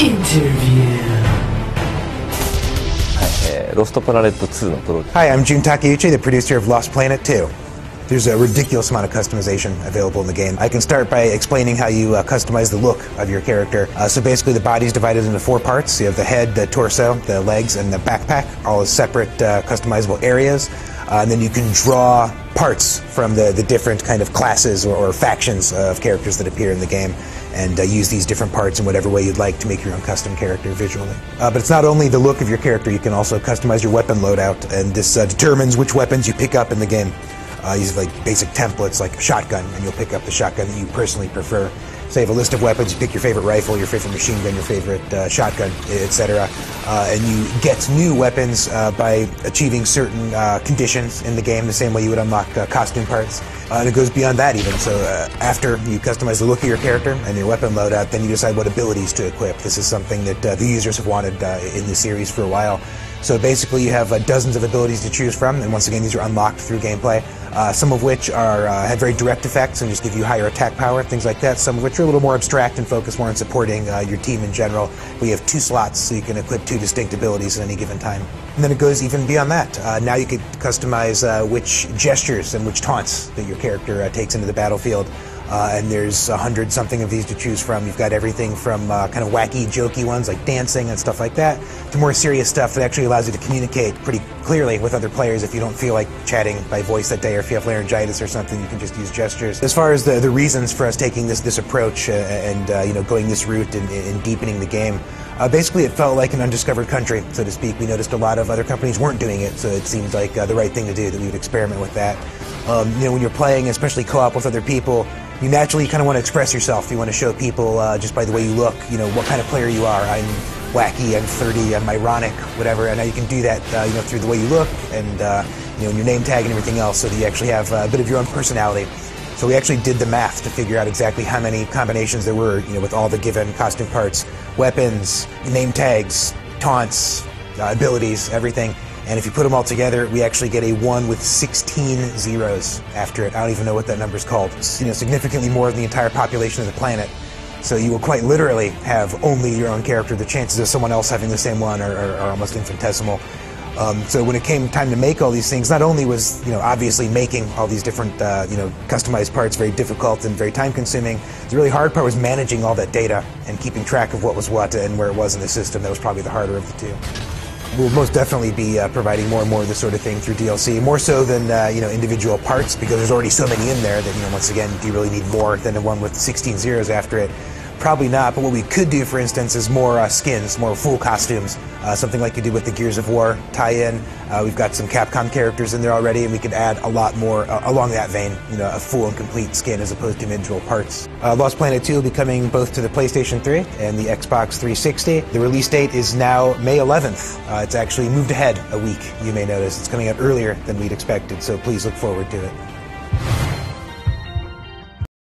ロストプラネット2のプロデューサー。 Hi, I'm Jun Takeuchi, the producer of Lost Planet 2. There's a ridiculous amount of customization available in the game. I can start by explaining how you customize the look of your character. So basically the body is divided into 4 parts. You have the head, the torso, the legs, and the backpack, all as separate customizable areas. And then you can draw parts from the different kind of classes or factions of characters that appear in the game, and use these different parts in whatever way you'd like to make your own custom character visually. But it's not only the look of your character, you can also customize your weapon loadout, and this determines which weapons you pick up in the game. Use like basic templates like shotgun, and you'll pick up the shotgun that you personally prefer. So you have a list of weapons, you pick your favorite rifle, your favorite machine gun, your favorite shotgun, etc. And you get new weapons by achieving certain conditions in the game, the same way you would unlock costume parts. And it goes beyond that even. So after you customize the look of your character and your weapon loadout, then you decide what abilities to equip. This is something that the users have wanted in the series for a while. So basically you have dozens of abilities to choose from, and once again these are unlocked through gameplay, some of which are have very direct effects and just give you higher attack power, things like that, some of which are a little more abstract and focus more on supporting your team in general. We have 2 slots, so you can equip 2 distinct abilities at any given time. And then it goes even beyond that. Now you could customize which gestures and which taunts that your character takes into the battlefield. And there's 100-something of these to choose from. You've got everything from kind of wacky, jokey ones like dancing and stuff like that, to more serious stuff that actually allows you to communicate pretty clearly with other players if you don't feel like chatting by voice that day, or if you have laryngitis or something, you can just use gestures. As far as the reasons for us taking this approach and going this route and deepening the game, basically it felt like an undiscovered country, so to speak. We noticed a lot of other companies weren't doing it, so it seemed like the right thing to do, that we would experiment with that. When you're playing, especially co-op with other people, you naturally kind of want to express yourself. You want to show people just by the way you look, what kind of player you are. I'm wacky, I'm flirty, I'm ironic, whatever. And now you can do that, through the way you look and your name tag and everything else, so that you actually have a bit of your own personality. So we actually did the math to figure out exactly how many combinations there were, with all the given costume parts, weapons, name tags, taunts, abilities, everything. And if you put them all together, we actually get a 1 with 16 zeros after it. I don't even know what that number's called. It's, significantly more than the entire population of the planet. So you will quite literally have only your own character. The chances of someone else having the same one are almost infinitesimal. So when it came time to make all these things, not only was, obviously making all these different, customized parts very difficult and very time-consuming, the really hard part was managing all that data and keeping track of what was what and where it was in the system. That was probably the harder of the two. We'll most definitely be providing more and more of this sort of thing through DLC, more so than individual parts, because there's already so many in there that, once again, do you really need more than the one with 16 zeros after it? Probably not, but what we could do, for instance, is more skins, more full costumes, something like you did with the Gears of War tie-in. We've got some Capcom characters in there already, and we could add a lot more along that vein, a full and complete skin as opposed to individual parts. Lost Planet 2 will be coming both to the PlayStation 3 and the Xbox 360. The release date is now May 11th. It's actually moved ahead a week, you may notice. It's coming out earlier than we'd expected, so please look forward to it.